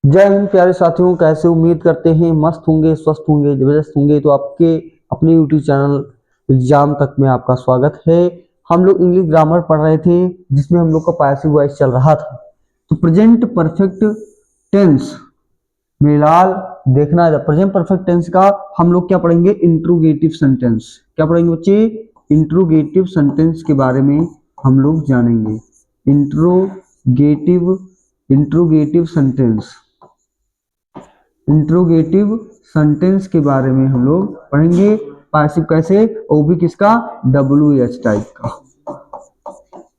जय हिंद प्यारे साथियों, कैसे उम्मीद करते हैं मस्त होंगे, स्वस्थ होंगे, जबरदस्त होंगे। तो आपके अपने यूट्यूब चैनल एग्जाम तक में आपका स्वागत है। हम लोग इंग्लिश ग्रामर पढ़ रहे थे जिसमें हम लोग का पैसिव वॉइस चल रहा था। तो प्रेजेंट परफेक्ट टेंस में लाल देखना है। प्रेजेंट परफेक्ट टेंस का हम लोग क्या पढ़ेंगे? Interrogative sentence. क्या पढ़ेंगे बच्चे? इंट्रोगेटिव सेंटेंस के बारे में हम लोग जानेंगे। Interrogative interrogative sentence interrogative sentence के बारे में हम लोग पढ़ेंगे। पैसिव कैसे? वो भी किसका? WH टाइप का।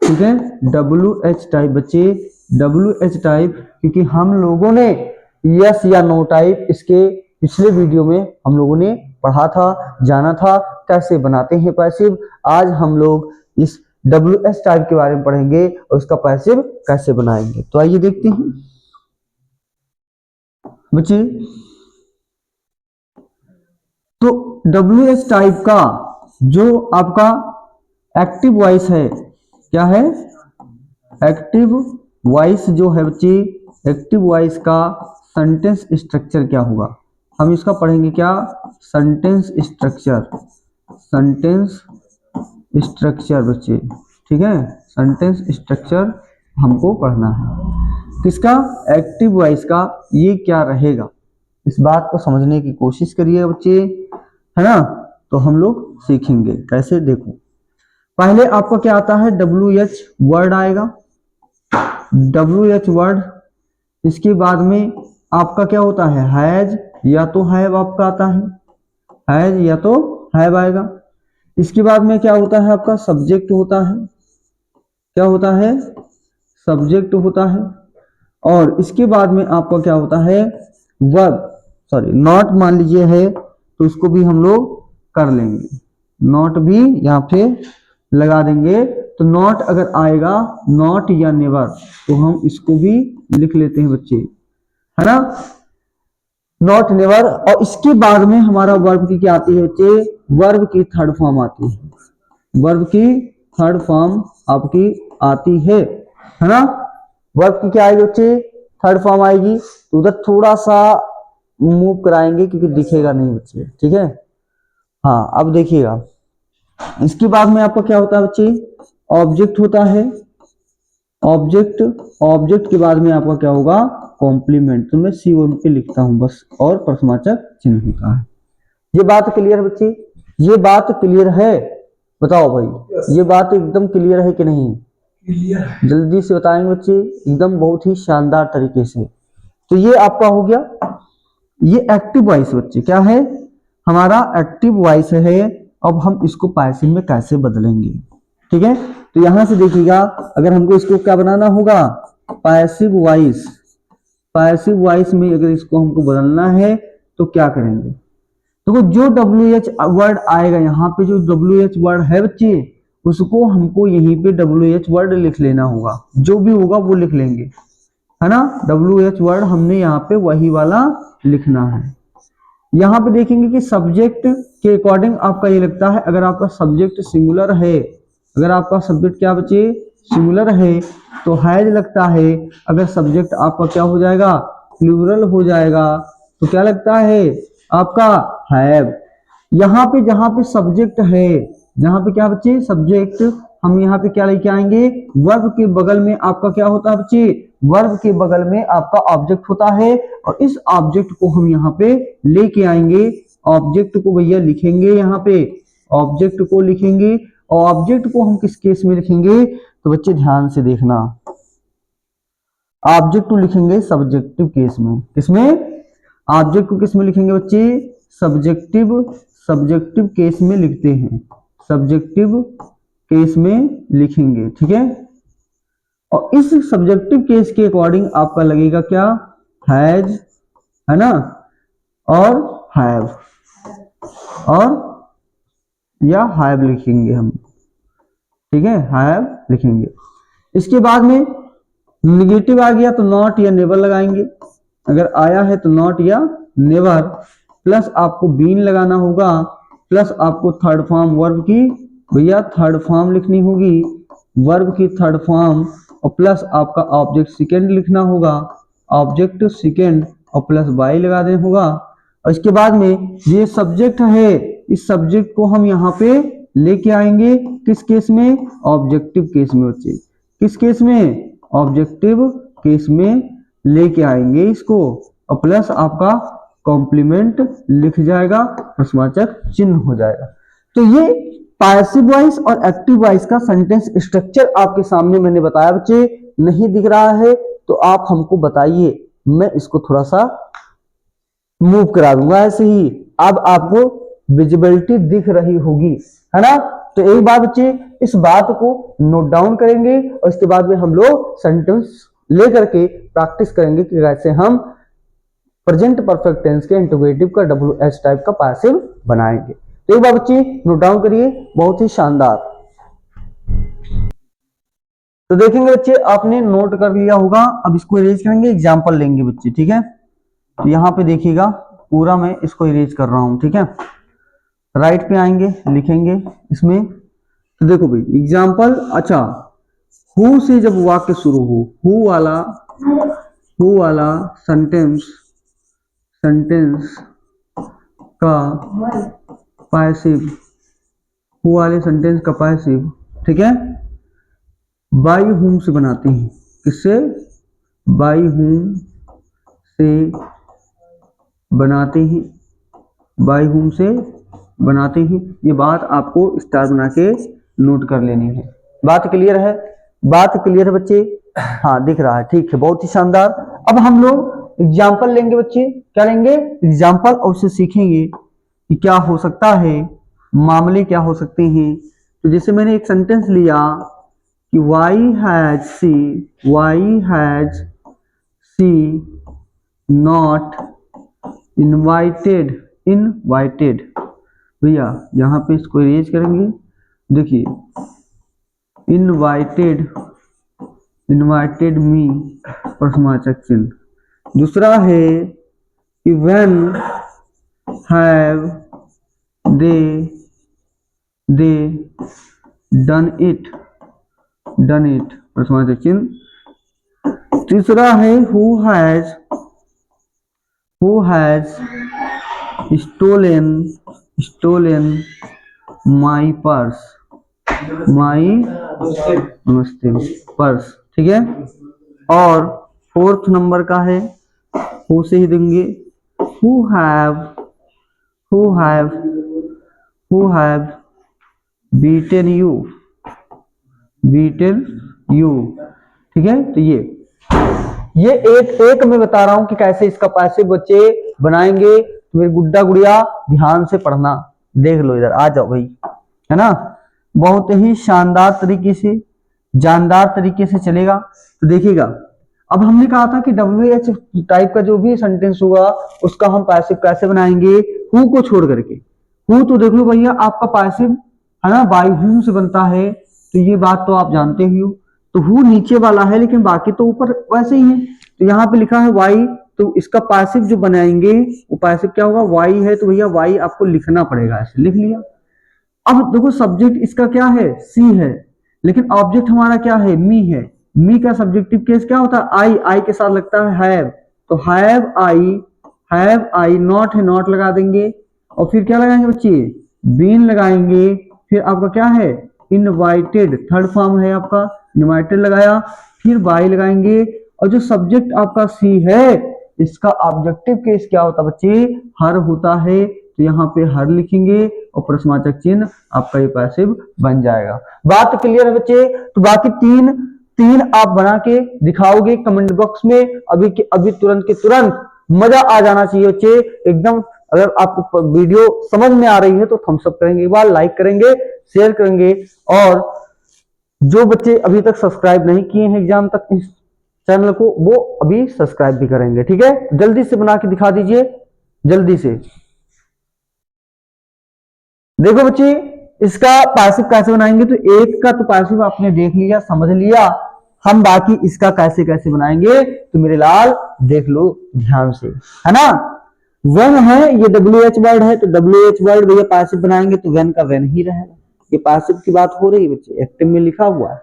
ठीक है, WH टाइप बच्चे, WH टाइप, क्योंकि हम लोगों ने यस या नो टाइप इसके पिछले वीडियो में हम लोगों ने पढ़ा था, जाना था कैसे बनाते हैं पैसिव। आज हम लोग इस WH टाइप के बारे में पढ़ेंगे और इसका पैसिव कैसे बनाएंगे। तो आइए देखते हैं बच्चे। तो WH टाइप का जो आपका एक्टिव वॉइस है, क्या है? एक्टिव वॉइस जो है बच्चे, एक्टिव वॉइस का सेंटेंस स्ट्रक्चर क्या होगा, हम इसका पढ़ेंगे। क्या? Sentence structure. सेंटेंस स्ट्रक्चर बच्चे, ठीक है, सेंटेंस स्ट्रक्चर हमको पढ़ना है। किसका? एक्टिव वॉइस का। ये क्या रहेगा, इस बात को समझने की कोशिश करिए बच्चे, है ना। तो हम लोग सीखेंगे कैसे। देखो, पहले आपका क्या आता है? WH वर्ड आएगा, WH वर्ड। इसके बाद में आपका क्या होता है? हैज या तो हैव आपका आता है, हैज या तो हैव आएगा। इसके बाद में क्या होता है? आपका सब्जेक्ट होता है। क्या होता है? सब्जेक्ट होता है। और इसके बाद में आपका क्या होता है? वर्ब। सॉरी, नॉट मान लीजिए है तो इसको भी हम लोग कर लेंगे, नॉट भी यहाँ पे लगा देंगे। तो नॉट अगर आएगा, नॉट या नेवर, तो हम इसको भी लिख लेते हैं बच्चे, है ना, नॉट नेवर। और इसके बाद में हमारा वर्ब की क्या आती है बच्चे? वर्ब की थर्ड फॉर्म आती है। वर्ब की थर्ड फॉर्म आपकी आती है ना। वर्ब की क्या आएगी बच्चे? थर्ड फॉर्म आएगी। तो उधर थोड़ा सा मूव कराएंगे क्योंकि दिखेगा नहीं बच्चे, ठीक है। हाँ, अब देखिएगा, इसके बाद में आपका क्या होता है बच्चे? ऑब्जेक्ट होता है। ऑब्जेक्ट, ऑब्जेक्ट के बाद में आपका क्या होगा? कॉम्प्लीमेंट। तो मैं COM पे लिखता हूं बस, और प्रश्नवाचक चिन्ह होता है। ये बात क्लियर है बच्चे? ये बात क्लियर है? बताओ भाई, ये बात एकदम क्लियर है कि नहीं? क्लियर। जल्दी से बताएंगे बच्चे, एकदम बहुत ही शानदार तरीके से। तो ये आपका हो गया, ये एक्टिव वॉइस बच्चे क्या है? हमारा एक्टिव वॉइस है। अब हम इसको पैसिव में कैसे बदलेंगे, ठीक है। तो यहां से देखिएगा, अगर हमको इसको क्या बनाना होगा? Passive voice. पैसिव वॉइस में अगर इसको हमको बदलना है तो क्या करेंगे? देखो, जो WH वर्ड आएगा यहाँ पे, जो WH वर्ड है बच्चे, उसको हमको यहीं पे WH वर्ड लिख लेना होगा। जो भी होगा वो लिख लेंगे, है ना। WH वर्ड हमने यहाँ पे वही वाला लिखना है। यहाँ पे देखेंगे कि सब्जेक्ट के अकॉर्डिंग आपका ये लगता है, अगर आपका सब्जेक्ट सिंगुलर है, अगर आपका सब्जेक्ट क्या बच्चे? सिंगुलर है, तो हैज लगता है। अगर सब्जेक्ट आपका क्या हो जाएगा? प्लूरल हो जाएगा, तो क्या लगता है? आपका हैव। यहाँ पे जहाँ पे सब्जेक्ट है, जहाँ पे क्या बच्चे? सब्जेक्ट, हम यहाँ पे क्या लेके आएंगे? वर्ब के बगल में आपका क्या होता है बच्चे? वर्ब के बगल में आपका ऑब्जेक्ट होता है, और इस ऑब्जेक्ट को हम यहाँ पे लेके आएंगे। ऑब्जेक्ट को भैया लिखेंगे यहाँ पे, ऑब्जेक्ट को लिखेंगे। और ऑब्जेक्ट को हम किस केस में लिखेंगे? तो बच्चे ध्यान से देखना, ऑब्जेक्ट को लिखेंगे सब्जेक्टिव केस में। किसमें? ऑब्जेक्ट को किस में लिखेंगे बच्चे? सब्जेक्टिव, सब्जेक्टिव केस में लिखते हैं, सब्जेक्टिव केस में लिखेंगे, ठीक है। और इस सब्जेक्टिव केस के अकॉर्डिंग आपका लगेगा क्या? हैज, है ना, और हैव, और या हैव लिखेंगे हम, ठीक है, हैव लिखेंगे। इसके बाद में निगेटिव आ गया तो नॉट या नेवर लगाएंगे। अगर आया है तो नॉट या नेवर, प्लस आपको बीन लगाना होगा, प्लस आपको थर्ड फॉर्म वर्ब की भैया थर्ड फॉर्म लिखनी होगी, वर्ब की थर्ड फॉर्म, और प्लस आपका ऑब्जेक्ट सेकेंड लिखना होगा, ऑब्जेक्ट सेकेंड और प्लस वाई लगा देना होगा। और इसके बाद में ये सब्जेक्ट है, इस सब्जेक्ट को हम यहाँ पे लेके आएंगे किस केस में, ऑब्जेक्टिव केस में बच्चे, किस केस में, ऑब्जेक्टिव केस में लेके आएंगे इसको, और प्लस आपका कॉम्प्लीमेंट लिख जाएगा, प्रश्नवाचक चिन्ह हो जाएगा। तो ये पैसिव वॉइस और एक्टिव वॉइस का सेंटेंस स्ट्रक्चर आपके सामने मैंने बताया बच्चे। नहीं दिख रहा है तो आप हमको बताइए, मैं इसको थोड़ा सा मूव करा दूंगा ऐसे ही, अब आपको विजिबिलिटी दिख रही होगी, है ना। तो एक बार बच्चे इस बात को नोट डाउन करेंगे और इसके बाद में हम लोग सेंटेंस लेकर के प्रैक्टिस करेंगे कि कैसे हम प्रेजेंट परफेक्ट टेंस के इंटीग्रेटिव का WH टाइप का पैसिव बनाएंगे। तो एक बार बच्चे नोट डाउन करिए, बहुत ही शानदार। तो देखेंगे बच्चे आपने नोट कर लिया होगा, अब इसको इरेज करेंगे, एग्जांपल लेंगे बच्चे, ठीक है। तो यहाँ पे देखिएगा पूरा मैं इसको इरेज कर रहा हूं, ठीक है। राइट पे आएंगे, लिखेंगे इसमें, तो देखो भाई एग्जांपल, अच्छा हु से जब वाक्य शुरू हो, हु वाला सेंटेंस का पैसिव, हु वाले सेंटेंस का पैसिव, ठीक है, बाई हुम से बनाते हैं, किससे, बाई हुम से बनाते हैं, बाई हुम से बनाते हैं। ये बात आपको स्टार बना के नोट कर लेनी है। बात क्लियर है, बात क्लियर है बच्चे, हाँ दिख रहा है, ठीक है, बहुत ही शानदार। अब हम लोग एग्जाम्पल लेंगे बच्चे, क्या लेंगे, एग्जाम्पल, और उससे सीखेंगे कि क्या हो सकता है, मामले क्या हो सकते हैं। तो जैसे मैंने एक सेंटेंस लिया कि why has she not invited भैया यहाँ पे इसको इरेज करेंगे, देखिए इनवाइटेड मी, प्रश्नवाचक चिन्ह। दूसरा है कि when have they done it, प्रश्नवाचक चिन्ह। तीसरा है who has stolen my purse, नमस्ते पर्स, ठीक है। और फोर्थ नंबर का है, हु से ही देंगे, who have beaten you, ठीक है। तो ये एक मैं बता रहा हूं कि कैसे इसका पैसिव बच्चे बनाएंगे। तो मेरी गुड्डा गुड़िया ध्यान से पढ़ना, देख लो इधर आ जाओ भाई, है ना, बहुत ही शानदार तरीके से, जानदार तरीके से चलेगा। तो देखिएगा, अब हमने कहा था कि WH टाइप का जो भी सेंटेंस होगा उसका हम पैसिव कैसे बनाएंगे, हु को छोड़ करके। हु तो देख लो भैया आपका पैसिव है ना, बाय हुम से बनता है, तो ये बात तो आप जानते ही हो। तो हु नीचे वाला है लेकिन बाकी तो ऊपर वैसे ही है। तो यहाँ पे लिखा है वाई, तो इसका पैसिव जो बनाएंगे वो पैसिव क्या होगा, वाई है, तो भैया वाई आपको लिखना पड़ेगा, ऐसे लिख लिया। अब देखो सब्जेक्ट इसका क्या है, सी है, लेकिन ऑब्जेक्ट हमारा क्या है, मी है। मी का सब्जेक्टिव केस क्या होता है, आई के साथ लगता है हैव, तो हैव आई, नॉट है, नॉट लगा देंगे, और फिर क्या लगाएंगे बच्चे, बीन लगाएंगे। फिर आपका क्या है, इनवाइटेड, थर्ड फॉर्म है आपका, इनवाइटेड लगाया, फिर बाई लगाएंगे, और जो सब्जेक्ट आपका सी है इसका ऑब्जेक्टिव केस क्या होता है बच्चे, हर होता है, तो यहाँ पे हर लिखेंगे और प्रश्नवाचक चिन्ह आपका ये पैसिव बन जाएगा। बात क्लियर है बच्चे। तो बाकी तीन आप बना के दिखाओगे कमेंट बॉक्स में, अभी तुरंत के तुरंत, मजा आ जाना चाहिए बच्चे एकदम। अगर आपको वीडियो समझ में आ रही है तो थम्स अप करेंगे, एक बार लाइक करेंगे, शेयर करेंगे, और जो बच्चे अभी तक सब्सक्राइब नहीं किए हैं एग्जाम तक इस चैनल को, वो अभी सब्सक्राइब भी करेंगे, ठीक है। जल्दी से बना के दिखा दीजिए, जल्दी से। देखो बच्चे इसका पैसिव कैसे बनाएंगे, तो एक का तो पैसिव आपने देख लिया, समझ लिया, हम बाकी इसका कैसे कैसे बनाएंगे तो मेरे लाल देख लो ध्यान से, है ना। वेन है, ये WH वर्ड है, तो WH वर्ड भैया पैसिव बनाएंगे तो वेन का वेन ही रहेगा। ये पैसिव की बात हो रही है बच्चे, एक्टिव में लिखा हुआ है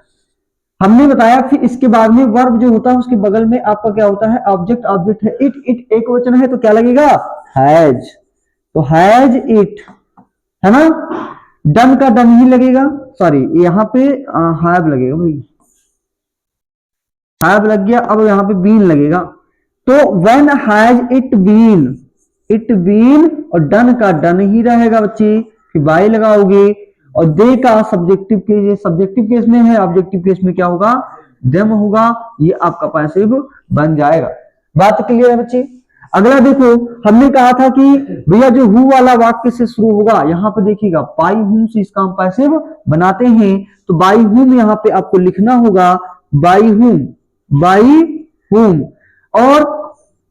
हमने बताया फिर इसके बाद में वर्ब जो होता है उसके बगल में आपका क्या होता है, ऑब्जेक्ट। ऑब्जेक्ट है इट, इट एक वचन है तो क्या लगेगा, हैज। तो हैज इट, है ना। डन का डन ही लगेगा, सॉरी यहाँ पे हैव लगेगा भाई, हैव लग गया। अब यहाँ पे बीन लगेगा, तो when has it been, it been और डन का डन ही रहेगा बच्चे, फिर बाय लगाओगे। और दे का सब्जेक्टिव केस, सब्जेक्टिव केस में है, ऑब्जेक्टिव केस में क्या होगा, देम होगा। ये आपका पैसिव बन जाएगा। बात क्लियर है बच्चे। अगला देखो, हमने कहा था कि भैया जो हु वाला वाक्य से शुरू होगा, यहाँ पे देखिएगा बाई हुम से इसका हम पैसिव बनाते हैं। तो बाई हुम यहाँ पे आपको लिखना होगा, बाई हुम, बाई हुम। और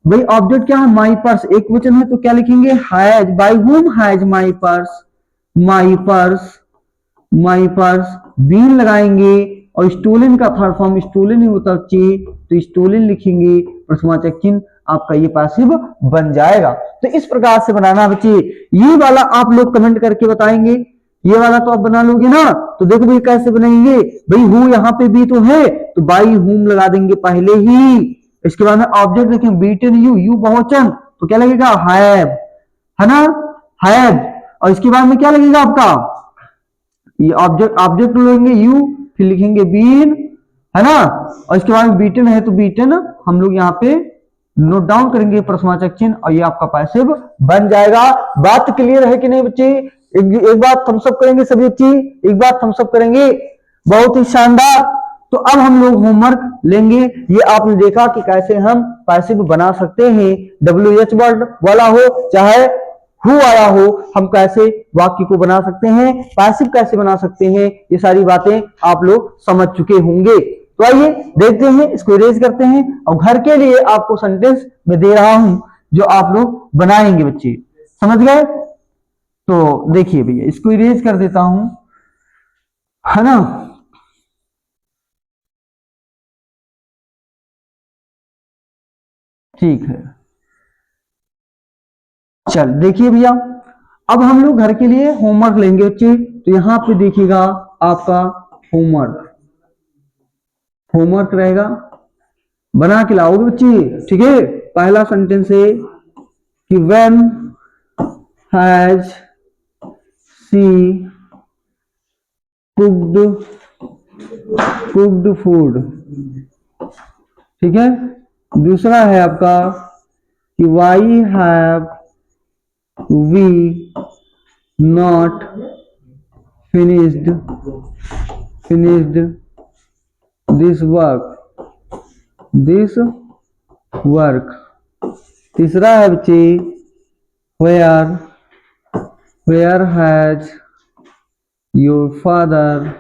भाई ऑब्जेक्ट क्या है, माई पर्स, एक वचन है तो क्या लिखेंगे, has. By whom has my purse, my purse, my purse. Been लगाएंगे और स्टोलन का थर्ड फॉर्म स्टोलन ही होता है, तो स्टोलन लिखेंगे, प्रश्नवाचक चिन्ह, आपका ये पैसिव बन जाएगा। तो इस प्रकार से बनाना बच्चे। ये वाला आप लोग कमेंट करके बताएंगे, ये वाला तो आप बना लोगे ना। तो देखो भाई कैसे बनाएंगे, भाई हु यहाँ पे भी तो है तो बाई हुम लगा देंगे पहले ही। इसके बाद में ऑब्जेक्ट देखें, बीटन यू, यू बहुवचन तो क्या लगेगा, हैव, है ना, हैव। और इसके बाद में क्या लगेगा आपका, ये ऑब्जेक्ट, ऑब्जेक्ट लेंगे यू, फिर लिखेंगे बीन, है ना। और इसके बाद में बीटन है तो बीटन हम लोग यहाँ पे नोट डाउन करेंगे प्रश्नवाचक चिन्ह, और ये आपका पैसिव बन जाएगा। बात क्लियर है कि नहीं बच्चे। एक बात थम्स अप करेंगे सभी बच्चे, एक बात थम्स अप करेंगे, बहुत ही शानदार। तो अब हम लोग होमवर्क लेंगे। ये आपने देखा कि कैसे हम पैसिव बना सकते हैं, WH वर्ड वाला हो चाहे हु आया हो, हम कैसे वाक्य को बना सकते हैं, पैसिव कैसे बना सकते हैं, ये सारी बातें आप लोग समझ चुके होंगे। तो आइए देखते हैं, इसको इरेज करते हैं। और घर के लिए आपको सेंटेंस में दे रहा हूं जो आप लोग बनाएंगे बच्चे, समझ गए। तो देखिए भैया, इसको इरेज कर देता हूं, है ना। ठीक है, चल देखिए भैया, अब हम लोग घर के लिए होमवर्क लेंगे बच्चे। तो यहां पे देखिएगा आपका होमवर्क, होमवर्क रहेगा, बना के लाओगे बच्चे, ठीक है। पहला सेंटेंस है कि when has she cooked, cooked food, ठीक है। दूसरा है आपका कि why have we not finished, finished this work, this work. तीसरा है बच्चे where, where has your father,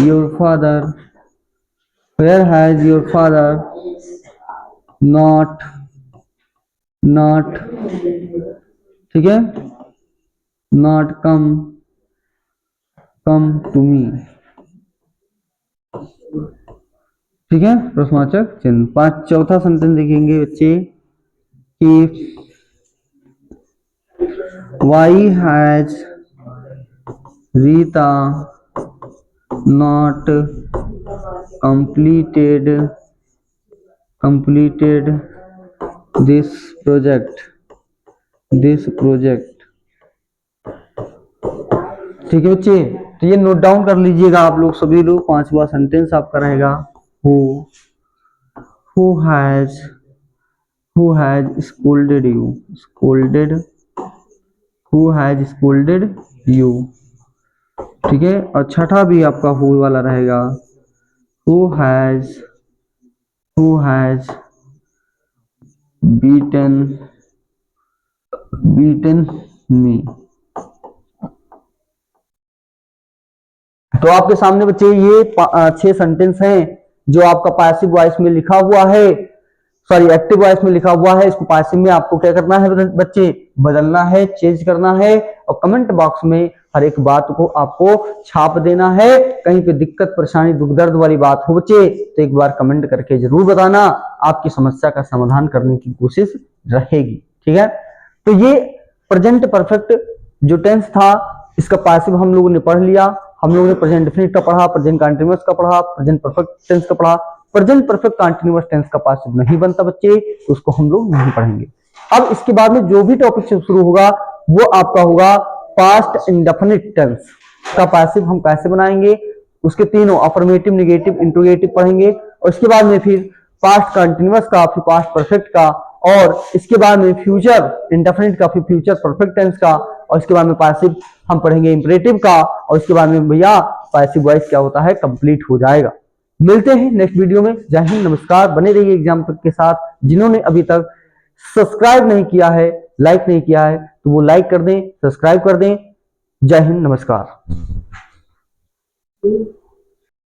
your father, where has your father not, not, ठीक है, not come, come to me, ठीक है, प्रश्नवाचक चिन्ह। चौथा सेंटेंस देखेंगे बच्चे कि why has Rita not completed, completed this project, this project, ठीक है बच्चे। तो ये नोट डाउन कर लीजिएगा आप लोग सभी लोग। पांचवा सेंटेंस आपका रहेगा who has, who has scolded you, scolded, who has scolded you, ठीक है। और छठा भी आपका who वाला रहेगा, who has, who has beaten, beaten me। तो आपके सामने बच्चे ये 6 सेंटेंस हैं जो आपका पैसिव वॉइस में लिखा हुआ है, सॉरी एक्टिव वॉइस में लिखा हुआ है। इसको पैसिव में आपको क्या करना है बच्चे, बदलना है, चेंज करना है। और कमेंट बॉक्स में हर एक बात को आपको छाप देना है। कहीं पे दिक्कत परेशानी दुख दर्द वाली बात हो बच्चे तो एक बार कमेंट करके जरूर बताना, आपकी समस्या का समाधान करने की कोशिश रहेगी, ठीक है। तो ये प्रेजेंट परफेक्ट जो टेंस था इसका पैसिव हम लोगों ने पढ़ लिया। हम लोगों ने प्रेजेंट डेफिनिट का पढ़ा, प्रेजेंट कंटीन्यूअस का पढ़ा, प्रेजेंट परफेक्ट टेंस का पढ़ा। प्रेजेंट परफेक्ट कंटीन्यूअस टेंस का पासिव नहीं बनता बच्चे, तो उसको हम लोग नहीं पढ़ेंगे। अब इसके बाद में जो भी टॉपिक से शुरू होगा वो आपका होगा पास्ट इंडेफिनिट टेंस का पासिव हम कैसे बनाएंगे, उसके तीनों अफर्मेटिव, नेगेटिव, इंट्रोगेटिव पढ़ेंगे। और इसके बाद में फिर पास्ट कंटीन्यूअस का, फिर पास्ट परफेक्ट का, और इसके बाद में फ्यूचर इंडेफिनिट का, फिर फ्यूचर परफेक्ट टेंस का, और इसके बाद में पासिव हम पढ़ेंगे इंपरेटिव का, और इसके बाद में भैया पासिव वॉइस क्या होता है कंप्लीट हो जाएगा। मिलते हैं नेक्स्ट वीडियो में। जय हिंद, नमस्कार। बने रहिए एग्जाम तक के साथ। जिन्होंने अभी तक सब्सक्राइब नहीं किया है, लाइक नहीं किया है, तो वो लाइक कर दें, सब्सक्राइब कर दें। जय हिंद, नमस्कार।